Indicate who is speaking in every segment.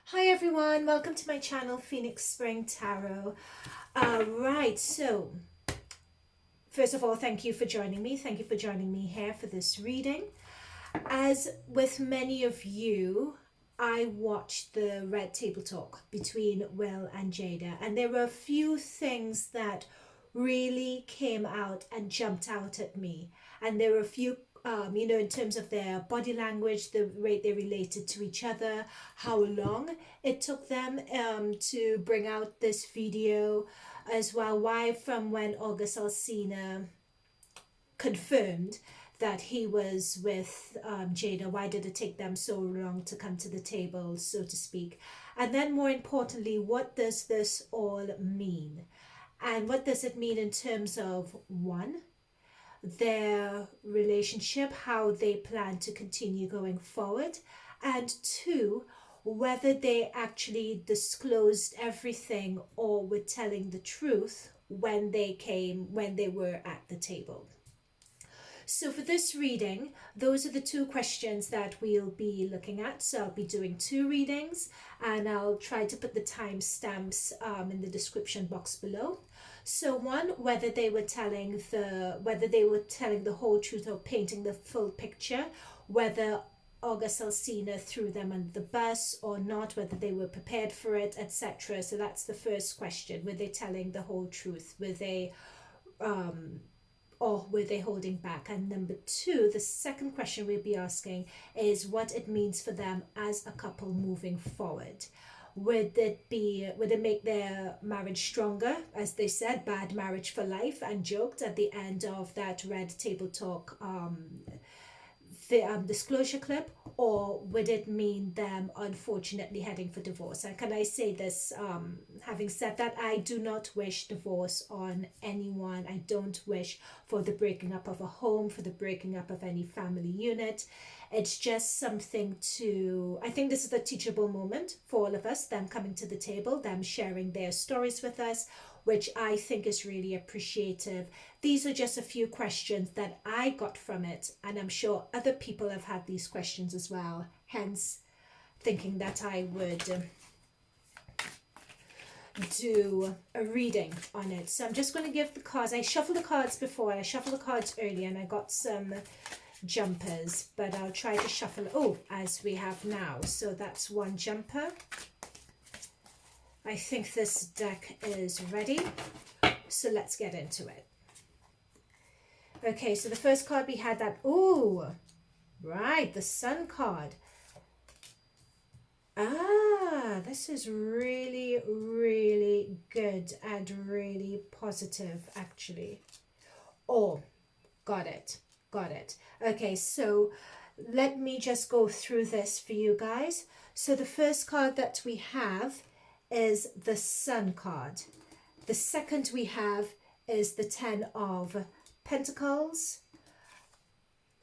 Speaker 1: Hi everyone, welcome to my channel Phoenix Spring Tarot. Right, so first of all, thank you for joining me. Thank you for joining me here for this reading. As with many of you, I watched the Red Table Talk between Will and Jada, and there were a few things that really came out and jumped out at me. And there were a few, in terms of their body language, the way they related to each other, how long it took them to bring out this video, as well, why from when August Alsina confirmed that he was with Jada, why did it take them so long to come to the table, so to speak? And then more importantly, what does this all mean? And what does it mean in terms of one, their relationship, how they plan to continue going forward, and two, whether they actually disclosed everything or were telling the truth when they were at the table. So for this reading, those are the two questions that we'll be looking at. So I'll be doing two readings, and I'll try to put the timestamps in the description box below. So one, whether they were telling the whole truth or painting the full picture, whether August Alsina threw them under the bus or not, whether they were prepared for it, etc. So that's the first question. Were they telling the whole truth? Or were they holding back? And number two, the second question we'll be asking is what it means for them as a couple moving forward. Would it make their marriage stronger? As they said, bad marriage for life, and joked at the end of that Red Table Talk disclosure clip, or would it mean them unfortunately heading for divorce? And can I say this, having said that, I do not wish divorce on anyone. I don't wish for the breaking up of a home, for the breaking up of any family unit. It's just something I think this is a teachable moment for all of us, them coming to the table, them sharing their stories with us, which I think is really appreciative. These are just a few questions that I got from it, and I'm sure other people have had these questions as well, hence thinking that I would do a reading on it. So I'm just going to give the cards. I shuffled the cards before, and I shuffled the cards earlier, and I got some jumpers, but I'll try to shuffle as we have now. So that's one jumper. I think this deck is ready, so let's get into it. Okay, so the first card we had the Sun card. This is really, really good and really positive, actually. Got it. Okay, so let me just go through this for you guys. So the first card that we have is the Sun card. The second we have is the Ten of Pentacles.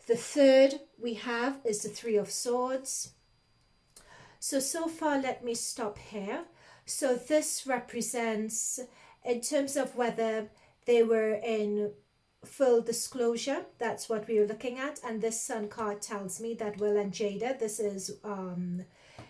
Speaker 1: The third we have is the Three of Swords. So far, let me stop here. So this represents, in terms of whether they were in full disclosure, that's what we were looking at. And this Sun card tells me that Will and Jada, this is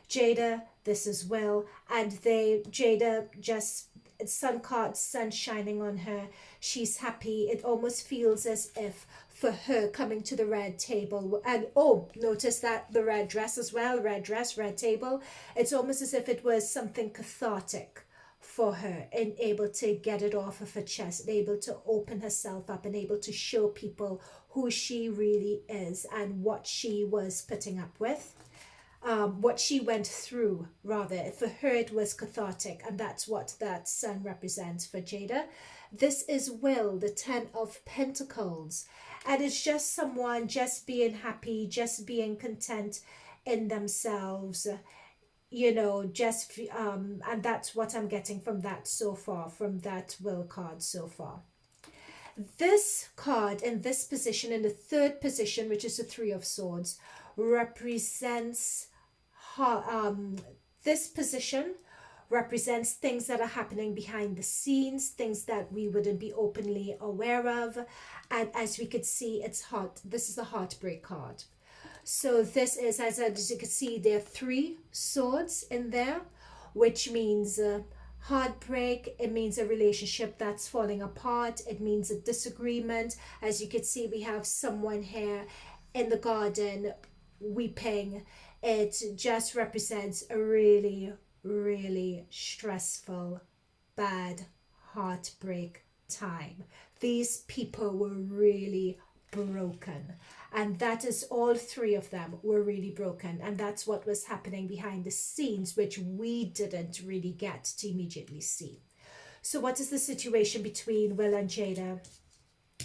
Speaker 1: Jada, this is Will, and Jada just, Sun card, sun shining on her, she's happy. It almost feels as if for her coming to the red table, and notice that the red dress as well, red dress, red table, it's almost as if it was something cathartic for her, and able to get it off of her chest, able to open herself up, and able to show people who she really is and what she was putting up with. What she went through, rather. For her it was cathartic, and that's what that sun represents for Jada. This is Will, the Ten of Pentacles, and it's just someone just being happy, just being content in themselves, and that's what I'm getting from that so far, from that Will card so far. This card in this position, in the third position, which is the Three of Swords, represents this position represents things that are happening behind the scenes, things that we wouldn't be openly aware of. And as we could see, it's hot. This is a heartbreak card. So this is, as you can see, there are 3 swords in there, which means heartbreak. It means a relationship that's falling apart. It means a disagreement. As you can see, we have someone here in the garden weeping. It just represents a really, really stressful, bad heartbreak time. These people were really broken, and that is, all 3 of them were really broken, and that's what was happening behind the scenes, which we didn't really get to immediately see. So what is the situation between Will and Jada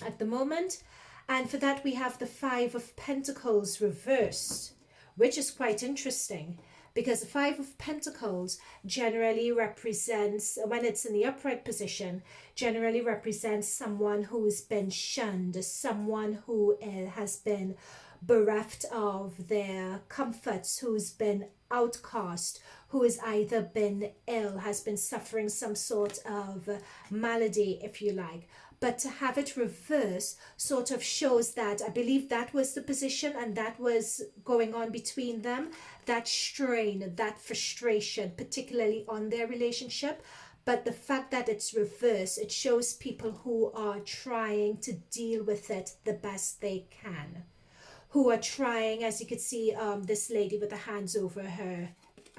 Speaker 1: at the moment? And for that, we have the 5 of Pentacles reversed, which is quite interesting, because the 5 of Pentacles generally represents, when it's in the upright position, generally represents someone who's been shunned, someone who has been bereft of their comforts, who's been outcast, who has either been ill, has been suffering some sort of malady, if you like. But to have it reverse sort of shows that, I believe that was the position and that was going on between them, that strain, that frustration, particularly on their relationship. But the fact that it's reversed, it shows people who are trying to deal with it the best they can, who are trying, as you could see, this lady with the hands over her.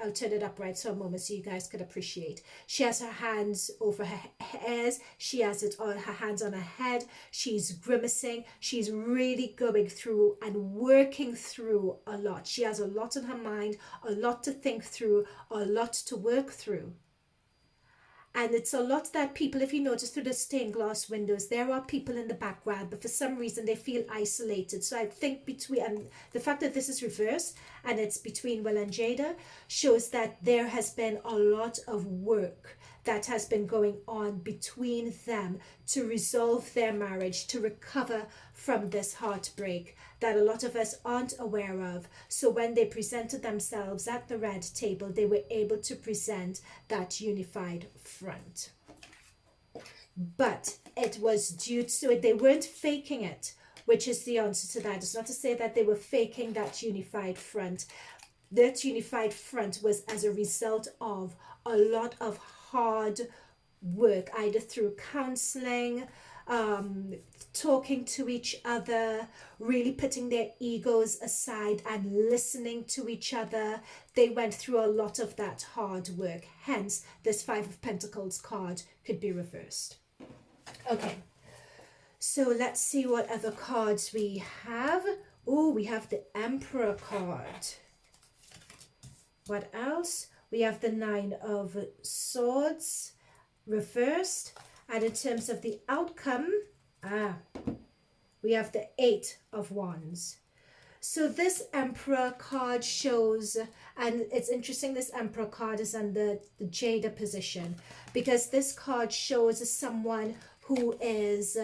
Speaker 1: I'll turn it up right so a moment so you guys could appreciate. She has her hands over her ears. She has it on her hands on her head. She's grimacing. She's really going through and working through a lot. She has a lot on her mind, a lot to think through, a lot to work through. And it's a lot that people, if you notice through the stained glass windows, there are people in the background, but for some reason they feel isolated. So I think between, and the fact that this is reversed and it's between Will and Jada shows that there has been a lot of work that has been going on between them to resolve their marriage, to recover from this heartbreak that a lot of us aren't aware of. So when they presented themselves at the red table, they were able to present that unified front. But it was due to it, they weren't faking it, which is the answer to that. It's not to say that they were faking that unified front. That unified front was as a result of a lot of hard work, either through counseling, talking to each other, really putting their egos aside and listening to each other. They went through a lot of that hard work. Hence, this 5 of Pentacles card could be reversed. Okay, so let's see what other cards we have. Oh, we have the Emperor card. What else? We have the 9 of Swords reversed. And in terms of the outcome, we have the 8 of Wands. So this Emperor card shows, and it's interesting, this Emperor card is under the Jada position, because this card shows someone who is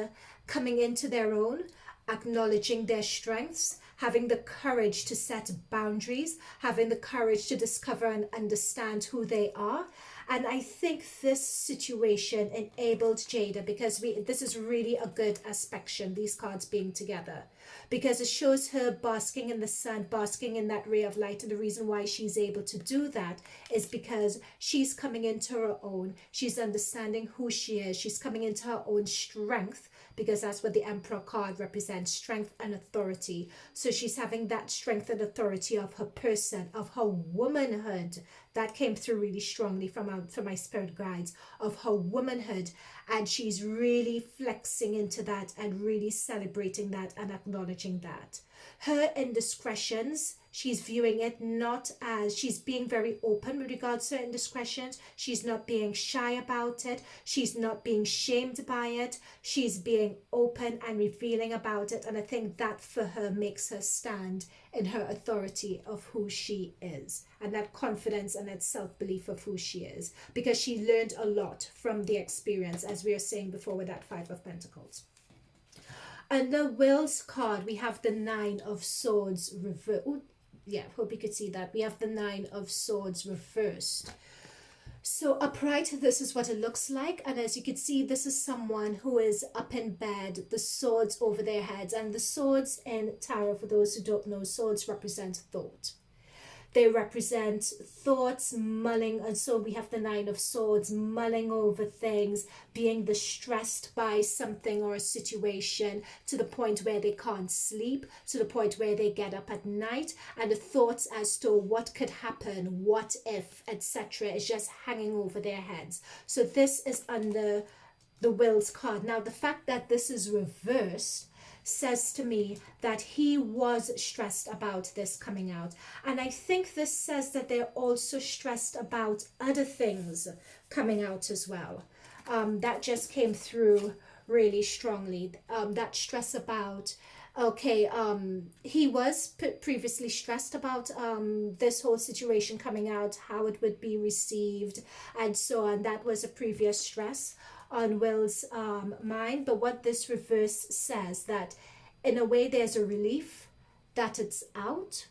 Speaker 1: coming into their own, acknowledging their strengths, having the courage to set boundaries, having the courage to discover and understand who they are. And I think this situation enabled Jada, because this is really a good aspect, these cards being together, because it shows her basking in the sun, basking in that ray of light. And the reason why she's able to do that is because she's coming into her own. She's understanding who she is. She's coming into her own strength, because that's what the Emperor card represents, strength and authority. So she's having that strength and authority of her person, of her womanhood. That came through really strongly from my spirit guides, of her womanhood. And she's really flexing into that and really celebrating that and acknowledging that. Her indiscretions, she's viewing it not as, she's being very open with regards to her indiscretions. She's not being shy about it. She's not being shamed by it. She's being open and revealing about it. And I think that for her makes her stand in her authority of who she is, and that confidence and that self-belief of who she is, because she learned a lot from the experience, as we were saying before with that 5 of Pentacles. Under Will's card, we have the 9 of Swords reversed. Yeah, hope you could see that. We have the 9 of Swords reversed. So upright, this is what it looks like. And as you can see, this is someone who is up in bed, the swords over their heads. And the swords in tarot, for those who don't know, swords represent thought. They represent thoughts, mulling, and so we have the Nine of Swords, mulling over things, being distressed by something or a situation to the point where they can't sleep, to the point where they get up at night, and the thoughts as to what could happen, what if, etc. is just hanging over their heads. So this is under the Will's card. Now, the fact that this is reversed says to me that he was stressed about this coming out. And I think this says that they're also stressed about other things coming out as well. That just came through really strongly. That stress about, okay, he was previously stressed about this whole situation coming out, how it would be received, and so on. That was a previous stress on Will's mind. But what this reverse says, that in a way there's a relief that it's out,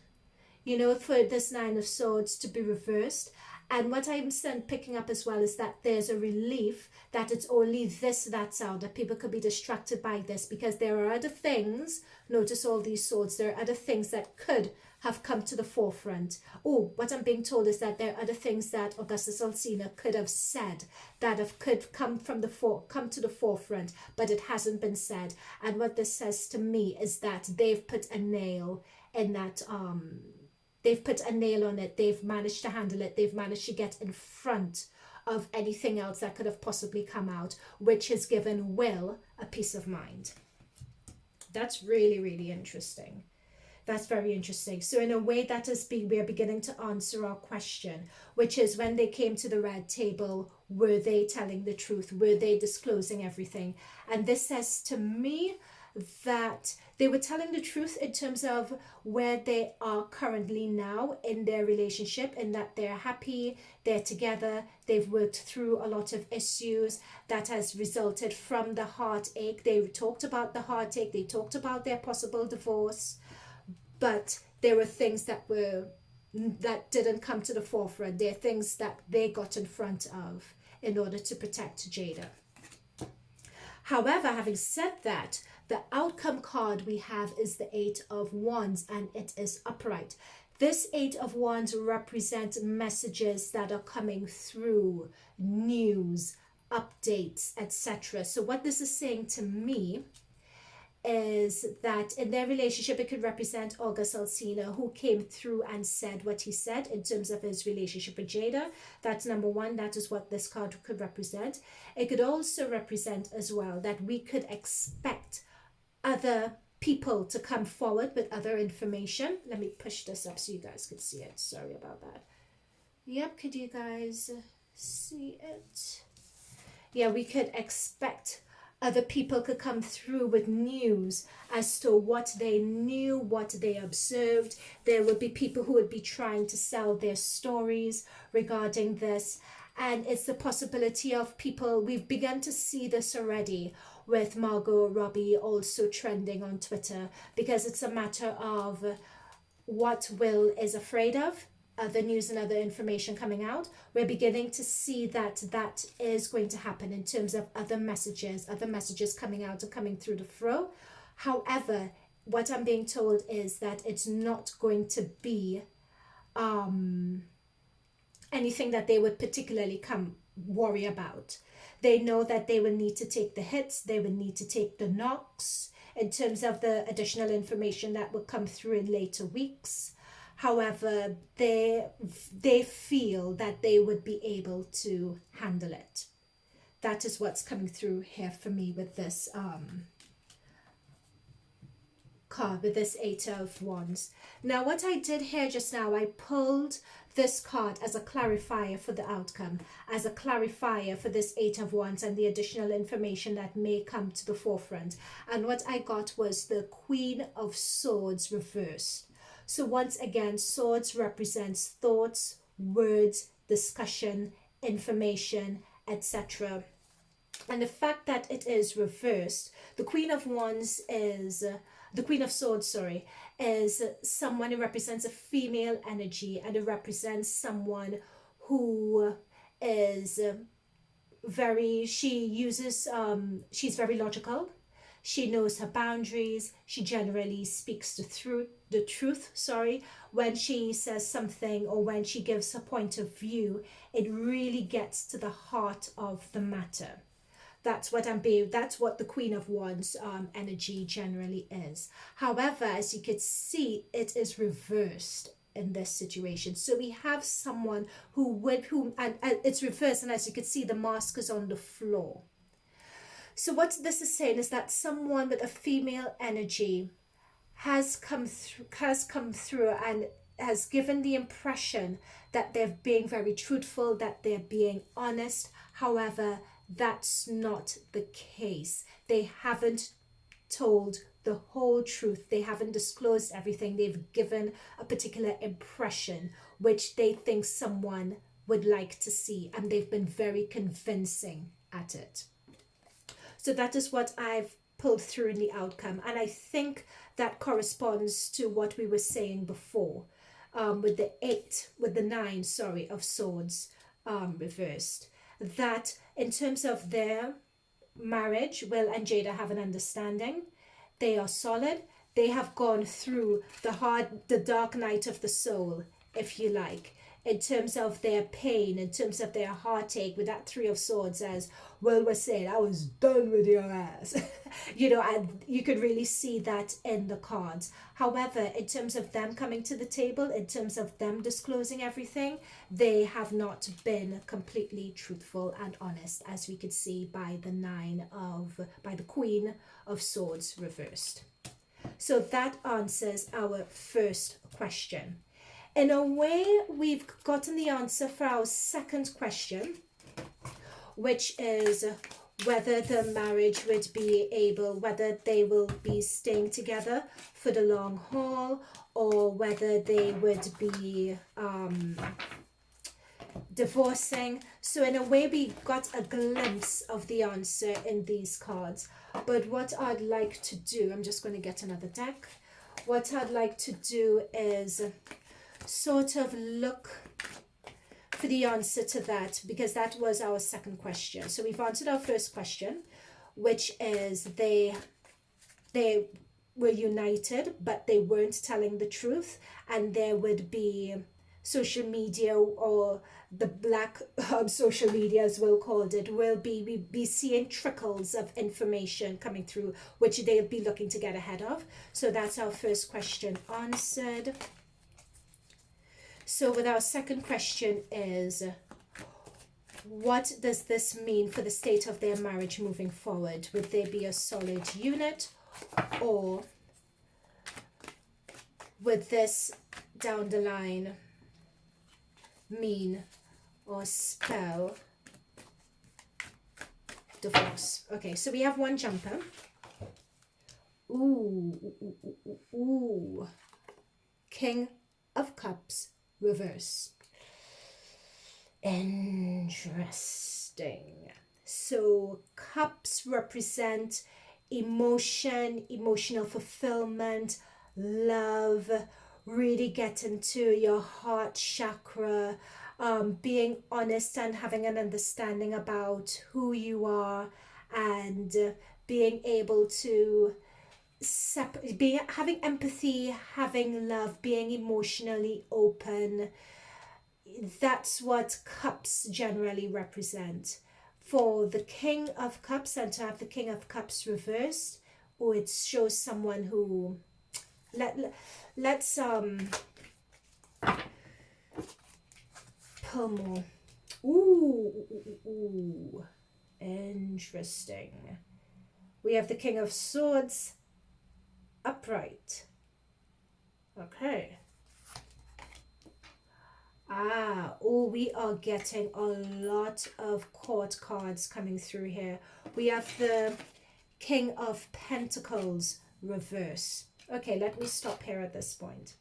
Speaker 1: you know, for this Nine of Swords to be reversed. And what I'm picking up as well is that there's a relief that it's only this that's out, that people could be distracted by this, because there are other things. Notice all these swords, there are other things that could have come to the forefront. Oh, what I'm being told is that there are other things that Augustus Alsina could have said that could come to the forefront, but it hasn't been said. And what this says to me is that they've put a nail in that they've put a nail on it. They've managed to handle it. They've managed to get in front of anything else that could have possibly come out, which has given Will a peace of mind. That's really, really interesting. That's very interesting. So in a way, that is we're beginning to answer our question, which is, when they came to the red table, were they telling the truth? Were they disclosing everything? And this says to me that they were telling the truth in terms of where they are currently now in their relationship, and that they're happy, they're together, they've worked through a lot of issues that has resulted from the heartache. They talked about the heartache, they talked about their possible divorce, but there were things that didn't come to the forefront. There are things that they got in front of in order to protect Jada. However, having said that, the outcome card we have is the Eight of Wands, and it is upright. This Eight of Wands represents messages that are coming through, news, updates, etc. So what this is saying to me is that in their relationship, it could represent August Alsina, who came through and said what he said in terms of his relationship with Jada. That's number one. That is what this card could represent. It could also represent as well that we could expect other people to come forward with other information. Let me push this up so you guys can see it. Sorry about that. Yep, could you guys see it? Yeah, we could expect other people could come through with news as to what they knew, what they observed. There would be people who would be trying to sell their stories regarding this. And it's the possibility of people, we've begun to see this already with Margot Robbie also trending on Twitter, because it's a matter of what Will is afraid of, other news and other information coming out. We're beginning to see that that is going to happen in terms of other messages coming out and coming through the fro. However, what I'm being told is that it's not going to be anything that they would particularly worry about. They know that they will need to take the hits, they will need to take the knocks in terms of the additional information that will come through in later weeks. However, they feel that they would be able to handle it. That is what's coming through here for me with this card, with this Eight of Wands. Now, what I did here just now, I pulled this card as a clarifier for the outcome, as a clarifier for this Eight of Wands and the additional information that may come to the forefront. And what I got was the Queen of Swords reversed. So once again, swords represents thoughts, words, discussion, information, etc. And the fact that it is reversed, the Queen of Wands is, the Queen of Swords, sorry, is someone who represents a female energy, and it represents someone who is she's very logical. She knows her boundaries. She generally speaks the truth, sorry. When she says something or when she gives her point of view, it really gets to the heart of the matter. That's what the Queen of Wands energy generally is. However, as you could see, it is reversed in this situation. So we have someone and it's reversed, and as you could see, the mask is on the floor. So what this is saying is that someone with a female energy has come through and has given the impression that they're being very truthful, that they're being honest. However, that's not the case. They haven't told the whole truth. They haven't disclosed everything. They've given a particular impression which they think someone would like to see, and they've been very convincing at it. So that is what I've pulled through in the outcome, and I think that corresponds to what we were saying before, with the 9 of swords reversed. That in terms of their marriage, Will and Jada have an understanding. They are solid. They have gone through the dark night of the soul, if you like, in terms of their pain, in terms of their heartache, with that 3 of swords, as Will was saying, I was done with your ass. And you could really see that in the cards. However, in terms of them coming to the table, in terms of them disclosing everything, they have not been completely truthful and honest, as we could see by the Queen of Swords reversed. So that answers our first question. In a way, we've gotten the answer for our second question, which is whether the marriage would be whether they will be staying together for the long haul, or whether they would be divorcing. So in a way, we got a glimpse of the answer in these cards. But what I'd like to do, I'm just going to get another deck. What I'd like to do is sort of look for the answer to that, because that was our second question. So we've answered our first question, which is they were united, but they weren't telling the truth, and there would be social media, or the black social media, as Will called it, we'll be seeing trickles of information coming through, which they'll be looking to get ahead of. So that's our first question answered. So with our second question is, what does this mean for the state of their marriage moving forward? Would they be a solid unit, or would this down the line mean or spell divorce? Okay, so we have one jumper. Ooh. King of Cups reverse. Interesting. So cups represent emotion, emotional fulfillment, love, really get into your heart chakra, being honest and having an understanding about who you are, and being able to having empathy, having love, being emotionally open. That's what cups generally represent. For the King of Cups, and to have the King of Cups reversed, it shows someone who let's pull more. Ooh, interesting. We have the King of Swords upright. Okay. We are getting a lot of court cards coming through here. We have the King of Pentacles reverse. Okay, let me stop here at this point.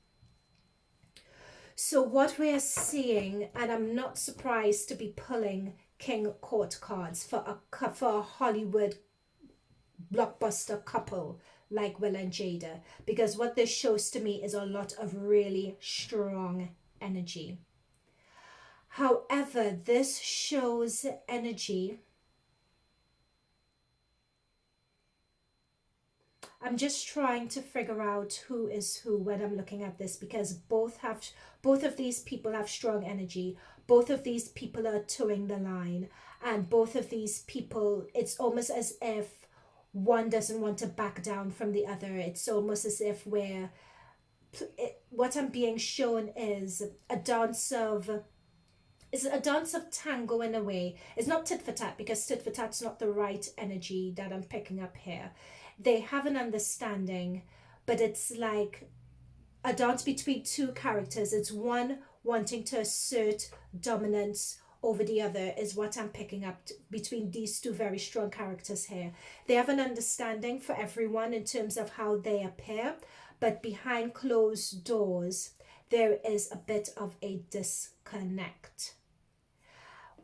Speaker 1: So what we are seeing, and I'm not surprised to be pulling King Court cards for a Hollywood blockbuster couple like Will and Jada, because what this shows to me is a lot of really strong energy. However, this shows energy. I'm just trying to figure out who is who when I'm looking at this, because both of these people have strong energy. Both of these people are towing the line, and both of these people, it's almost as if one doesn't want to back down from the other. It's almost as if what I'm being shown is a dance of tango in a way. It's not tit for tat, because tit for tat's not the right energy that I'm picking up here. They have an understanding, but it's like a dance between two characters. It's one wanting to assert dominance over the other, is what I'm picking up between these two very strong characters here. They have an understanding for everyone in terms of how they appear, but behind closed doors, there is a bit of a disconnect.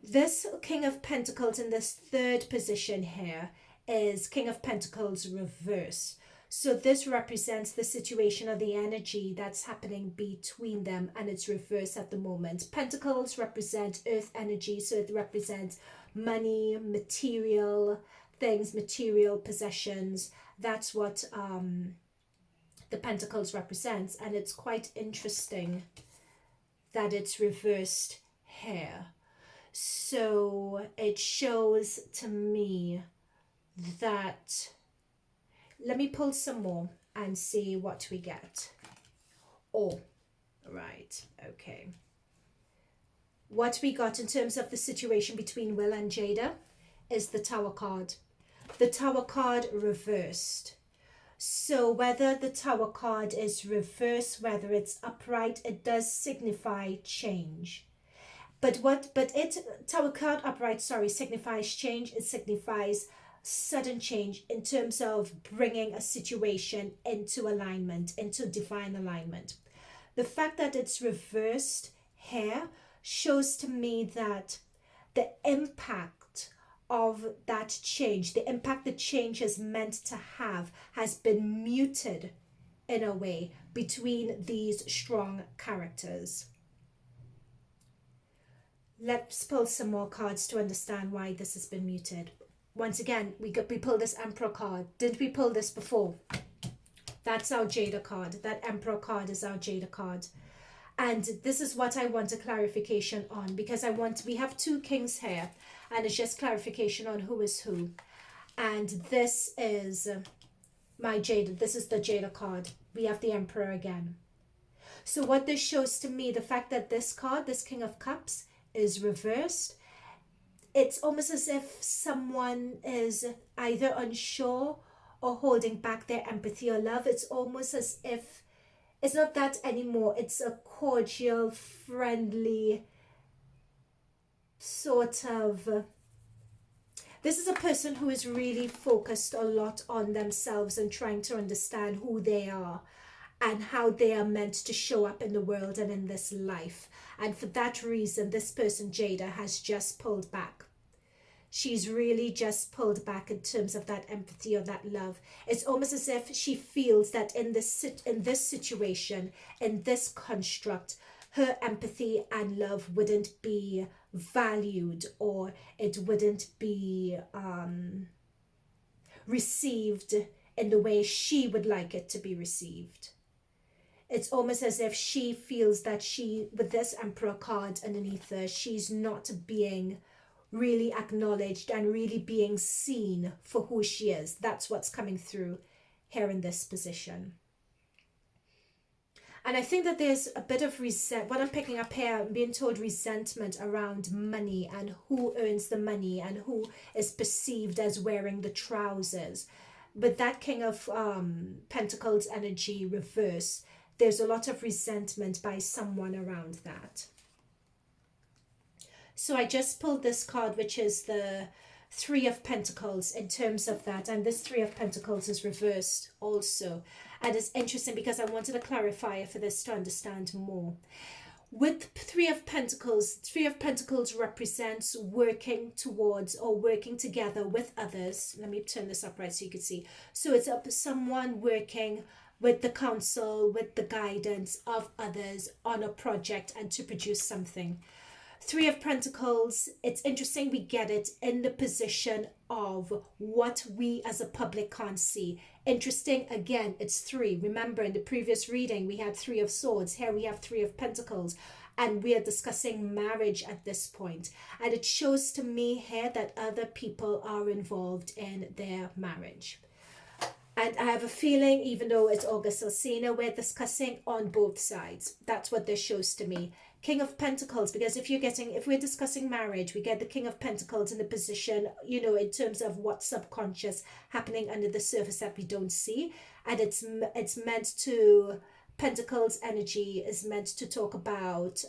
Speaker 1: This King of Pentacles in this third position here is King of Pentacles reverse. So this represents the situation or the energy that's happening between them, and it's reversed at the moment. Pentacles represent earth energy, so it represents money, material things, material possessions. That's what the Pentacles represents, and it's quite interesting that it's reversed here. So it shows to me that, let me pull some more and see what we get. Oh, right, okay. What we got in terms of the situation between Will and Jada is the Tower card. The Tower card reversed. So whether the Tower card is reversed, whether it's upright, it does signify change. But Tower card upright, signifies change. It signifies sudden change in terms of bringing a situation into alignment, into divine alignment. The fact that it's reversed here shows to me that the impact of that change, the impact the change is meant to have, has been muted in a way between these strong characters. Let's pull some more cards to understand why this has been muted. Once again, we pulled this Emperor card. Didn't we pull this before? That's our Jada card. That Emperor card is our Jada card. And this is what I want a clarification on, because we have two kings here, and it's just clarification on who is who. And this is my Jada. This is the Jada card. We have the Emperor again. So what this shows to me, the fact that this card, this King of Cups, is reversed, it's almost as if someone is either unsure or holding back their empathy or love. It's almost as if it's not that anymore. It's a cordial, friendly sort of... This is a person who is really focused a lot on themselves and trying to understand who they are and how they are meant to show up in the world and in this life. And for that reason, this person, Jada, has just pulled back. She's really just pulled back in terms of that empathy or that love. It's almost as if she feels that in this situation, in this construct, her empathy and love wouldn't be valued, or it wouldn't be received in the way she would like it to be received. It's almost as if she feels that with this Emperor card underneath her, she's not being really acknowledged and really being seen for who she is. That's what's coming through here in this position. And I think that there's a bit of what I'm picking up here, I'm being told resentment around money and who earns the money and who is perceived as wearing the trousers. But that King of Pentacles energy reverse, there's a lot of resentment by someone around that. So I just pulled this card, which is the Three of Pentacles in terms of that. And this Three of Pentacles is reversed also. And it's interesting because I wanted a clarifier for this to understand more. With Three of Pentacles represents working towards or working together with others. Let me turn this up right so you can see. So it's someone working with the counsel, with the guidance of others on a project and to produce something. Three of Pentacles, it's interesting we get it in the position of what we as a public can't see. Interesting, again, it's three. Remember, in the previous reading, we had Three of Swords. Here we have Three of Pentacles. And we are discussing marriage at this point. And it shows to me here that other people are involved in their marriage. And I have a feeling, even though it's August Alsina, we're discussing on both sides. That's what this shows to me. King of Pentacles, because if we're discussing marriage, we get the King of Pentacles in the position, you know, in terms of what's subconscious happening under the surface that we don't see. And it's meant to, Pentacles energy is meant to talk about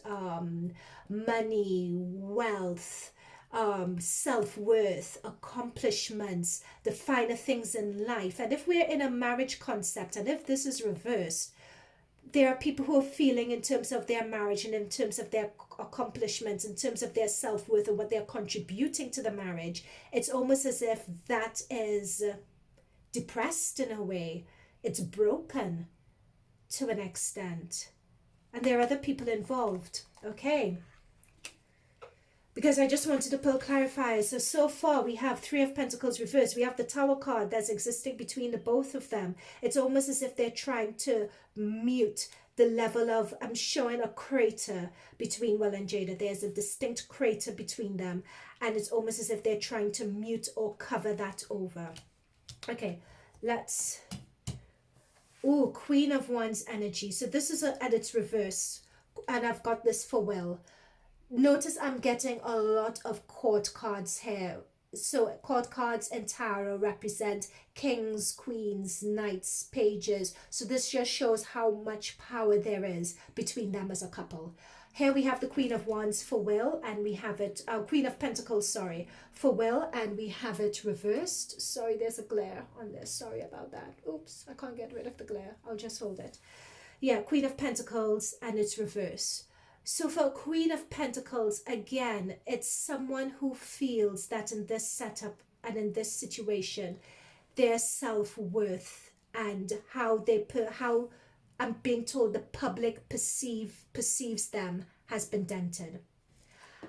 Speaker 1: money, wealth, self-worth, accomplishments, the finer things in life. And if we're in a marriage concept, and if this is reversed, there are people who are feeling in terms of their marriage and in terms of their accomplishments, in terms of their self-worth and what they're contributing to the marriage. It's almost as if that is depressed in a way. It's broken to an extent. And there are other people involved. Okay. Because I just wanted to pull clarifiers. So far we have Three of Pentacles reversed. We have the Tower card that's existing between the both of them. It's almost as if they're trying to mute the level of, I'm showing a crater between Will and Jada. There's a distinct crater between them. And it's almost as if they're trying to mute or cover that over. Okay, let's... Oh, Queen of Wands energy. So this is at its reverse. And I've got this for Will. Notice I'm getting a lot of court cards here. So court cards in tarot represent kings, queens, knights, pages. So this just shows how much power there is between them as a couple. Here we have the Queen of Wands for Will, and we have it, Queen of Pentacles, sorry, for Will, and we have it reversed. Sorry, there's a glare on this. Sorry about that. Oops, I can't get rid of the glare. I'll just hold it. Yeah, Queen of Pentacles, and it's reversed. So for Queen of Pentacles, again, it's someone who feels that in this setup and in this situation, their self-worth and how I'm being told the public perceives them has been dented.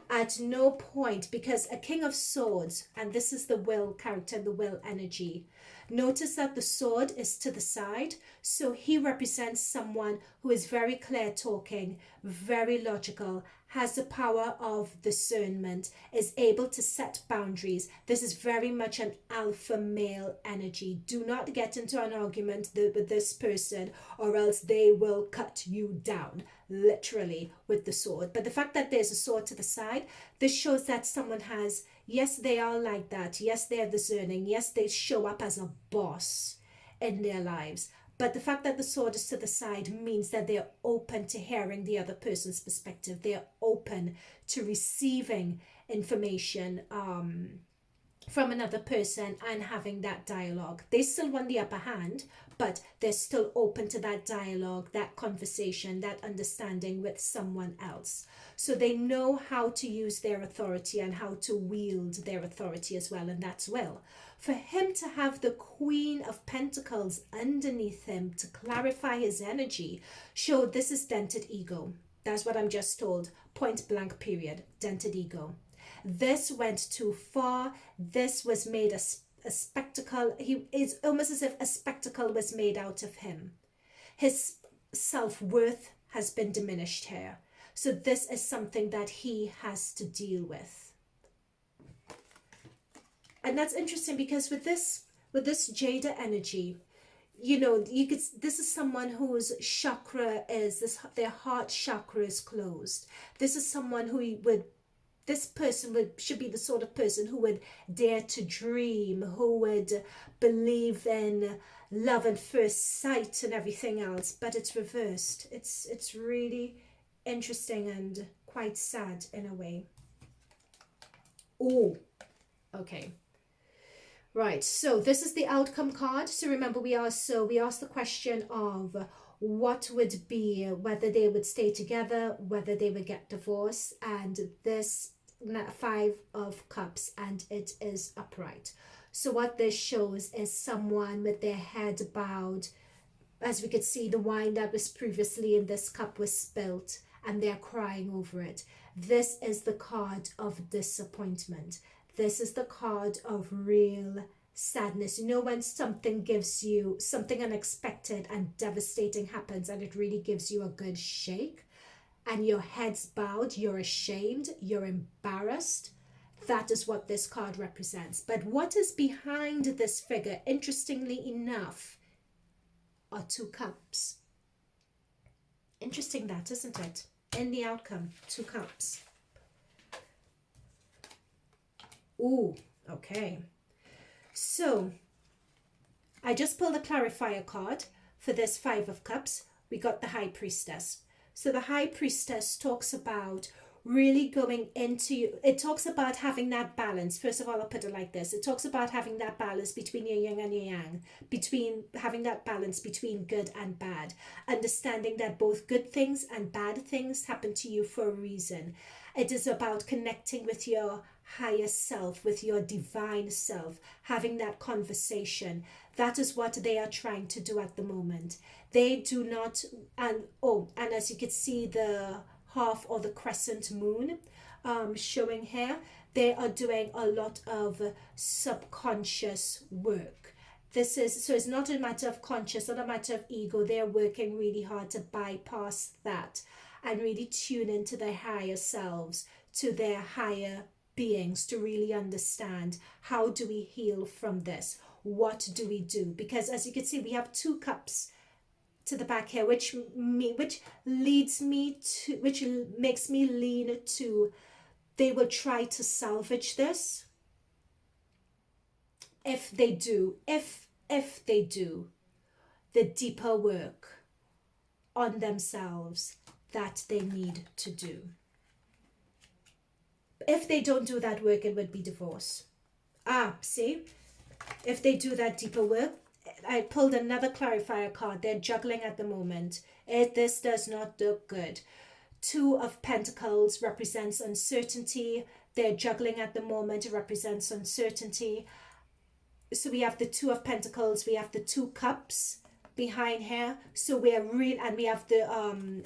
Speaker 1: At no point, because a King of Swords, and this is the Will character, the Will energy, notice that the sword is to the side, so he represents someone who is very clear talking, very logical, has the power of discernment, is able to set boundaries. This is very much an alpha male energy. Do not get into an argument with this person, or else they will cut you down, literally, with the sword. But the fact that there's a sword to the side, this shows that someone has, yes, they are like that. Yes, they're discerning. Yes, they show up as a boss in their lives. But the fact that the sword is to the side means that they're open to hearing the other person's perspective. They're open to receiving information from another person and having that dialogue. They still want the upper hand, but they're still open to that dialogue, that conversation, that understanding with someone else. So they know how to use their authority and how to wield their authority as well, and that's Will. For him to have the Queen of Pentacles underneath him to clarify his energy showed this is dented ego. That's what I'm just told. Point blank period. Dented ego. This went too far. This was made a spectacle. He is almost as if a spectacle was made out of him. His self-worth has been diminished here. So this is something that he has to deal with. And that's interesting because with this Jada energy, you know, this is someone whose chakra is their heart chakra is closed. This is someone who should be the sort of person who would dare to dream, who would believe in love at first sight and everything else, but it's reversed. It's really interesting and quite sad in a way. Oh, okay. Right, so this is the outcome card. So remember, we asked the question of what would be, whether they would stay together, whether they would get divorced, and this 5 of Cups, and it is upright. So what this shows is someone with their head bowed. As we could see, the wine that was previously in this cup was spilt, and they're crying over it. This is the card of disappointment. This is the card of real sadness. You know, when something gives you something unexpected and devastating happens, and it really gives you a good shake, and your head's bowed, you're ashamed, you're embarrassed. That is what this card represents. But what is behind this figure, interestingly enough, are 2 cups. Interesting that, isn't it? In the outcome, 2 cups. Ooh, okay. So, I just pulled a clarifier card for this 5 of cups. We got the High Priestess. So the High Priestess talks about really going into, it talks about having that balance. First of all, I'll put it like this. It talks about having that balance between your yin and your yang, between having that balance between good and bad, understanding that both good things and bad things happen to you for a reason. It is about connecting with your higher self, with your divine self, having that conversation. That is what they are trying to do at the moment. They do not, and as you can see, the half or the crescent moon showing here, they are doing a lot of subconscious work. This is, so it's not a matter of conscious, not a matter of ego. They're working really hard to bypass that and really tune into their higher selves, to their higher beings, to really understand, how do we heal from this? What do we do? Because as you can see, we have 2 cups to the back here, which makes me lean to, they will try to salvage this if they do the deeper work on themselves that they need to do. If they don't do that work, it would be divorce. See, if they do that deeper work, I pulled another clarifier card. They're juggling at the moment. This does not look good. 2 of Pentacles represents uncertainty. They're juggling at the moment. It represents uncertainty. So we have the 2 of Pentacles. We have the 2 cups behind here. So we're real, and we have the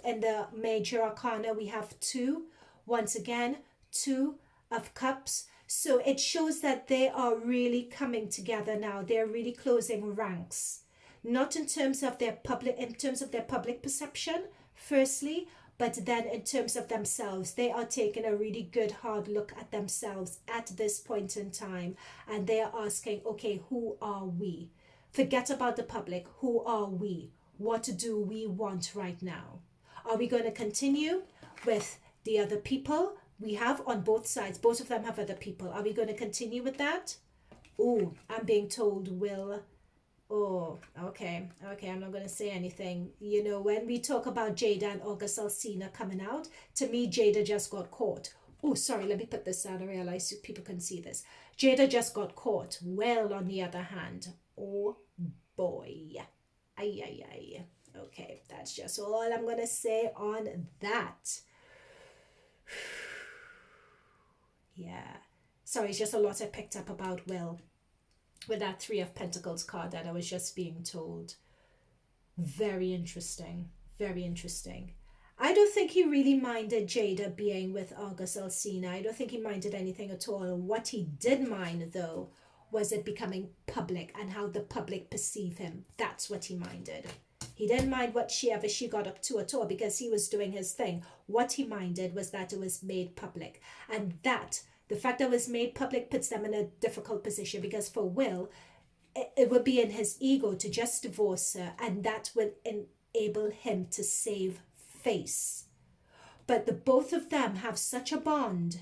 Speaker 1: in the major arcana we have 2. Once again, 2 of Cups. So it shows that they are really coming together now. They're really closing ranks, not in terms of their public perception, firstly, but then in terms of themselves. They are taking a really good hard look at themselves at this point in time, and they are asking, okay, who are we? Forget about the public. Who are we? What do we want right now? Are we going to continue with the other people we have on both sides? Both of them have other people. Are we going to continue with that? Oh, I'm being told Will. Oh, okay. I'm not going to say anything. You know, when we talk about Jada and Alsina coming out, to me, Jada just got caught. Oh, sorry, let me put this down. I realize people can see this. Jada just got caught. Will, on the other hand, oh boy. Ay. Okay, that's just all I'm going to say on that. Yeah, sorry, it's just a lot I picked up about Will with that 3 of Pentacles card that I was just being told. Very interesting. I don't think he really minded Jada being with Alsina. I don't think he minded anything at all. What he did mind, though, was it becoming public and how the public perceive him. That's what he minded. He didn't mind what she got up to at all, because he was doing his thing. What he minded was that it was made public. And that, the fact that it was made public, puts them in a difficult position, because for Will, it would be in his ego to just divorce her, and that would enable him to save face. But the both of them have such a bond.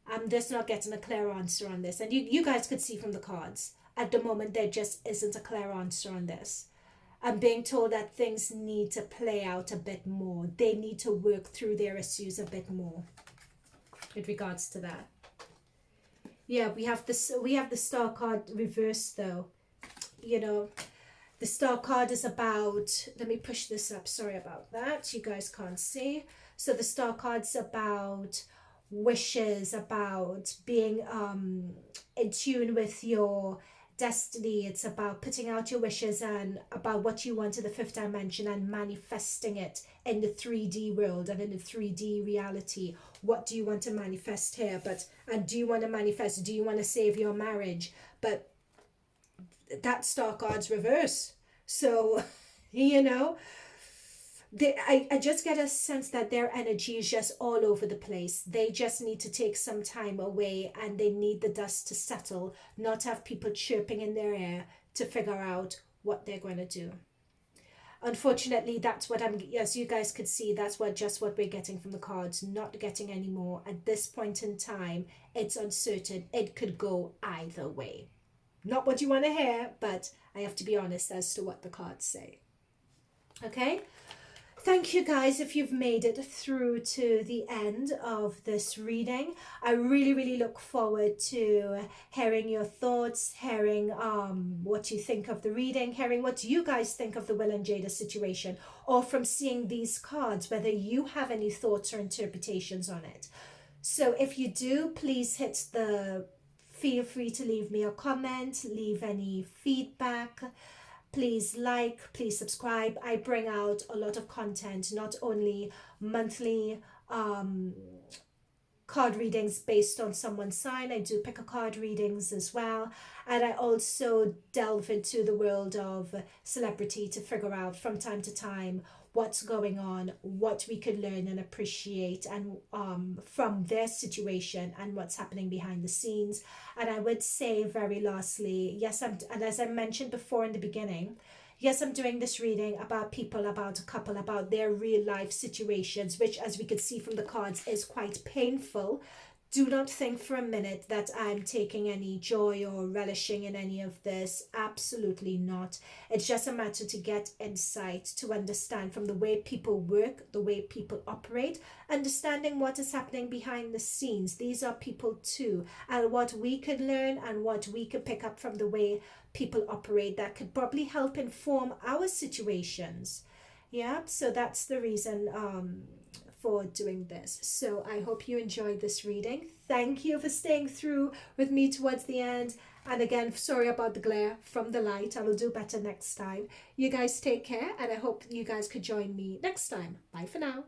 Speaker 1: I'm just not getting a clear answer on this. And you guys could see from the cards, at the moment, there just isn't a clear answer on this. I'm being told that things need to play out a bit more. They need to work through their issues a bit more with regards to that. Yeah, we have the Star card reversed, though. You know, the Star card is about, let me push this up, sorry about that, you guys can't see. So the Star card's about wishes, about being in tune with your destiny. It's about putting out your wishes and about what you want in the fifth dimension and manifesting it in the 3D world and in the 3D reality. What do you want to manifest here? And do you want to manifest? Do you want to save your marriage? But that star card's reverse. So, you know, I just get a sense that their energy is just all over the place. They just need to take some time away and they need the dust to settle, not have people chirping in their ear to figure out what they're going to do. Unfortunately, that's what as you guys could see, that's what we're getting from the cards, not getting any more. At this point in time, it's uncertain. It could go either way. Not what you want to hear, but I have to be honest as to what the cards say. Okay? Thank you guys if you've made it through to the end of this reading. I really, really look forward to hearing your thoughts, hearing what you think of the reading, hearing what you guys think of the Will and Jada situation, or from seeing these cards, whether you have any thoughts or interpretations on it. So if you do, please feel free to leave me a comment, leave any feedback. Please please subscribe. I bring out a lot of content, not only monthly card readings based on someone's sign. I do pick a card readings as well. And I also delve into the world of celebrity to figure out from time to time what's going on, what we could learn and appreciate and from their situation and what's happening behind the scenes. And I would say very lastly, yes, and as I mentioned before in the beginning, yes, I'm doing this reading about people, about a couple, about their real life situations, which as we could see from the cards is quite painful. Do not think for a minute that I'm taking any joy or relishing in any of this. Absolutely not. It's just a matter to get insight, to understand from the way people work, the way people operate, understanding what is happening behind the scenes. These are people too, and what we could learn and what we could pick up from the way people operate that could probably help inform our situations. Yeah, so that's the reason for doing this. So I hope you enjoyed this reading. Thank you for staying through with me towards the end. And again, sorry about the glare from the light. I will do better next time. You guys take care, and I hope you guys could join me next time. Bye for now.